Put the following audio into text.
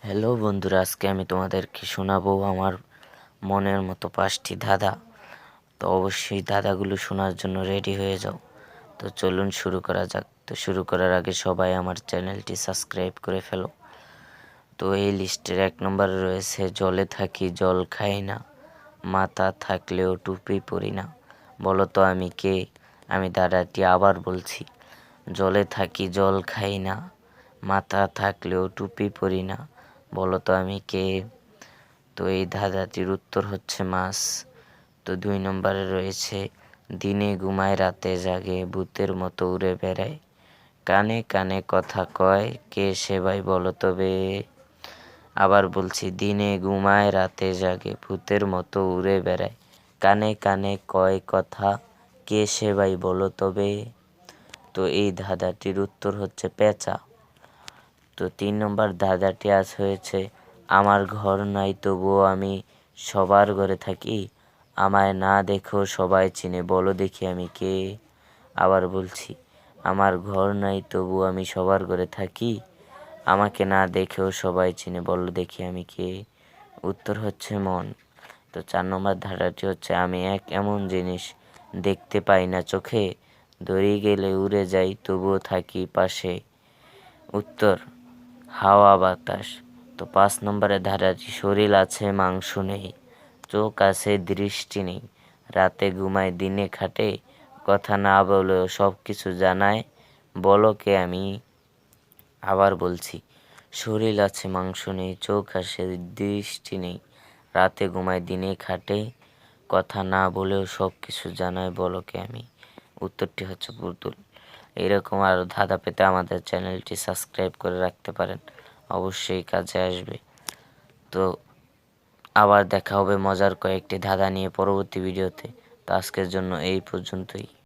Hello বন্ধুরা, আজকে আমি তোমাদেরকে শোনাবো আমার মনের মতো 5টি ধাঁধা। তো অবশ্যই ধাঁধাগুলো শোনার জন্য রেডি হয়ে যাও। তো চলুন শুরু করা যাক। তো শুরু করার আগে সবাই আমার চ্যানেলটি সাবস্ক্রাইব করে ফেলো। তো এই লিস্টের 1 নম্বরে রয়েছে জলে থাকি জল খাই না, মাথা থাকলেও টুপি পরি না। বলো তো আমি কে? আমি ধাঁধাটি আবার বলছি। জলে থাকি জল খাই না, মাথা থাকলেও টুপি পরি না। বলো তো আমি কে? তো এই ধাঁধাটির উত্তর হচ্ছে মাছ। তো 2 নম্বরে রয়েছে দিনে ঘুমায় রাতে জাগে, ভূতের মতো উড়ে বেড়ায়, কানে কানে কথা কয়, কে সে ভাই বলো তবে? আবার বলছি, দিনে ঘুমায় রাতে জাগে, ভূতের মতো উড়ে বেড়ায়, কানে কানে কয় কথা, কে সে ভাই বলো তবে? তো এই ধাঁধাটির উত্তর হচ্ছে পেঁচা। তো 3 নম্বর ধাঁধাটি হয়েছে আমার ঘর নাই তবুও আমি সবার ঘরে থাকি, আমায় না দেখেও সবাই চিনে, বলো দেখি আমি কে? আবার বলছি, আমার ঘর নাই তবু আমি সবার ঘরে থাকি, আমাকে না দেখেও সবাই চিনে, বলো দেখি আমি কে? উত্তর হচ্ছে মন। তো 4 নম্বর ধাঁধাটি হচ্ছে আমি এক এমন জিনিস দেখতে পাই না চোখে, ধরে গেলে উড়ে যাই তবুও থাকি পাশে। উত্তর হাওয়া বাতাস। তো 5 নম্বরে ধাঁধাটি শরীর আছে মাংস নেই, চোখ আছে দৃষ্টি নেই, রাতে ঘুমায় দিনে খাটে, কথা না বলেও সব কিছু জানায়, বলো কে আমি? আবার বলছি, শরীর আছে মাংস নেই, চোখ আছে দৃষ্টি নেই, রাতে ঘুমায় দিনে খাটে, কথা না বলেও সব কিছু জানায়, বলো কে আমি? উত্তরটি হচ্ছে পুতুল। এরকম আরও ধাঁধা পেতে আমাদের চ্যানেলটি সাবস্ক্রাইব করে রাখতে পারেন, অবশ্যই কাজে আসবে। তো আবার দেখা হবে মজার কয়েকটি ধাঁধা নিয়ে পরবর্তী ভিডিওতে। তো আজকের জন্য এই পর্যন্তই।